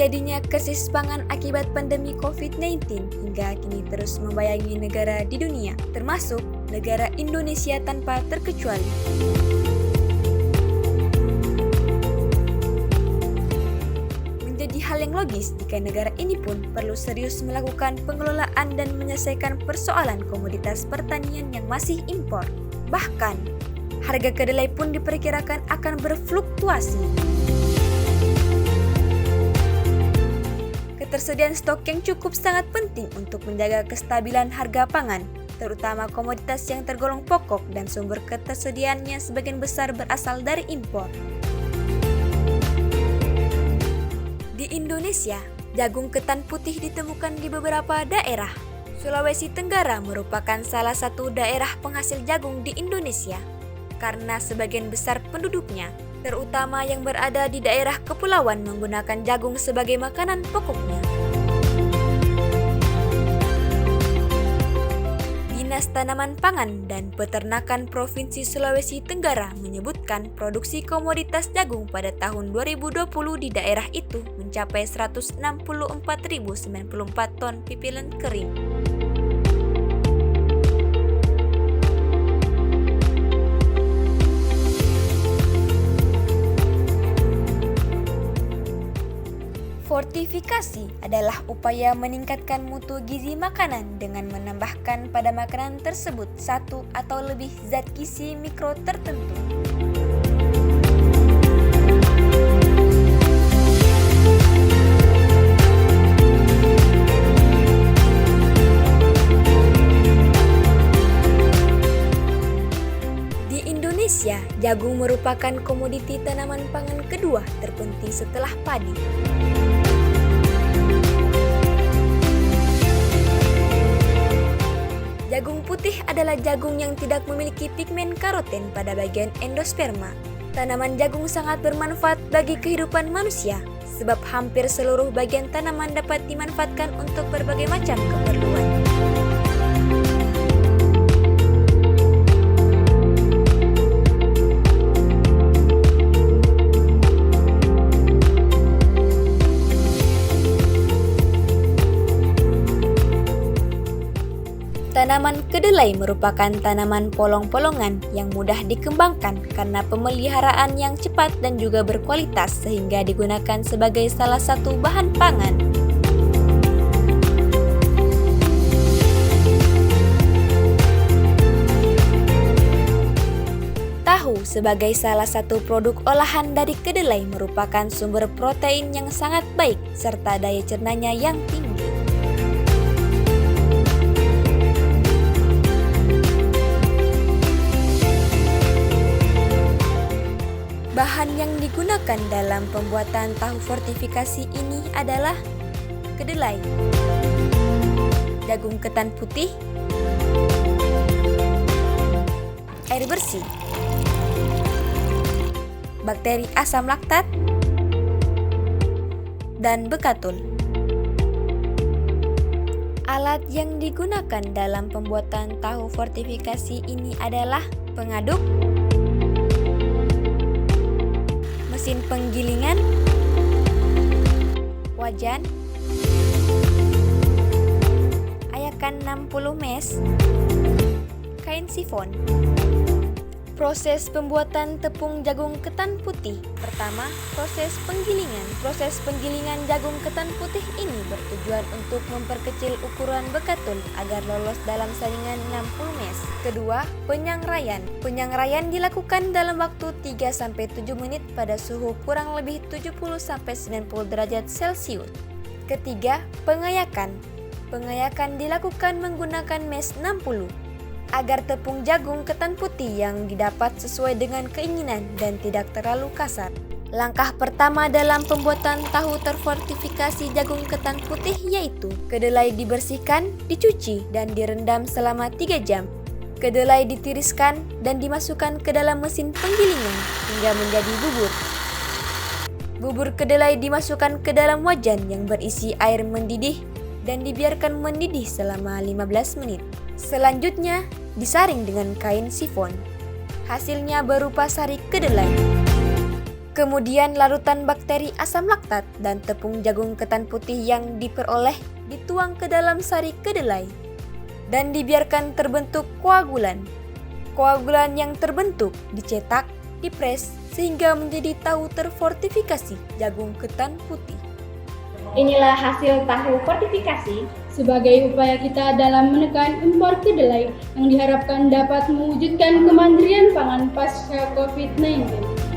Terjadinya krisis pangan akibat pandemi COVID-19 hingga kini terus membayangi negara di dunia, termasuk negara Indonesia tanpa terkecuali. Menjadi hal yang logis jika negara ini pun perlu serius melakukan pengelolaan dan menyelesaikan persoalan komoditas pertanian yang masih impor. Bahkan, harga kedelai pun diperkirakan akan berfluktuasi. Ketersediaan stok yang cukup sangat penting untuk menjaga kestabilan harga pangan, terutama komoditas yang tergolong pokok dan sumber ketersediaannya sebagian besar berasal dari impor. Di Indonesia, jagung ketan putih ditemukan di beberapa daerah. Sulawesi Tenggara merupakan salah satu daerah penghasil jagung di Indonesia, karena sebagian besar penduduknya, terutama yang berada di daerah kepulauan, menggunakan jagung sebagai makanan pokoknya. Dinas Tanaman Pangan dan Peternakan Provinsi Sulawesi Tenggara menyebutkan produksi komoditas jagung pada tahun 2020 di daerah itu mencapai 164.094 ton pipilen kering. Fortifikasi adalah upaya meningkatkan mutu gizi makanan dengan menambahkan pada makanan tersebut satu atau lebih zat gizi mikro tertentu. Di Indonesia, jagung merupakan komoditi tanaman pangan kedua terpenting setelah padi. Jagung putih adalah jagung yang tidak memiliki pigmen karoten pada bagian endosperma. Tanaman jagung sangat bermanfaat bagi kehidupan manusia, sebab hampir seluruh bagian tanaman dapat dimanfaatkan untuk berbagai macam keperluan. Tanaman kedelai merupakan tanaman polong-polongan yang mudah dikembangkan karena pemeliharaan yang cepat dan juga berkualitas sehingga digunakan sebagai salah satu bahan pangan. Tahu sebagai salah satu produk olahan dari kedelai merupakan sumber protein yang sangat baik serta daya cernanya yang tinggi. Bahan yang digunakan dalam pembuatan tahu fortifikasi ini adalah kedelai, jagung ketan putih, air bersih, bakteri asam laktat, dan bekatul. Alat yang digunakan dalam pembuatan tahu fortifikasi ini adalah pengaduk, mesin penggilingan, wajan, ayakan 60 mes, kain sifon. Proses pembuatan tepung jagung ketan putih. Pertama, proses penggilingan. Proses penggilingan jagung ketan putih ini bertujuan untuk memperkecil ukuran bekatul agar lolos dalam saringan 60 mes. Kedua, penyangraian. Penyangraian dilakukan dalam waktu 3-7 menit pada suhu kurang lebih 70-90 derajat Celcius. Ketiga, pengayakan. Pengayakan dilakukan menggunakan mes 60. Agar tepung jagung ketan putih yang didapat sesuai dengan keinginan dan tidak terlalu kasar. Langkah pertama dalam pembuatan tahu terfortifikasi jagung ketan putih yaitu kedelai dibersihkan, dicuci, dan direndam selama 3 jam. Kedelai ditiriskan dan dimasukkan ke dalam mesin penggilingan hingga menjadi bubur. Bubur kedelai dimasukkan ke dalam wajan yang berisi air mendidih dan dibiarkan mendidih selama 15 menit. Selanjutnya, disaring dengan kain sifon. Hasilnya berupa sari kedelai. Kemudian larutan bakteri asam laktat dan tepung jagung ketan putih yang diperoleh dituang ke dalam sari kedelai dan dibiarkan terbentuk koagulan. Koagulan yang terbentuk dicetak, dipres sehingga menjadi tahu terfortifikasi jagung ketan putih. Inilah hasil tahu fortifikasi sebagai upaya kita dalam menekan impor kedelai yang diharapkan dapat mewujudkan kemandirian pangan pasca COVID-19.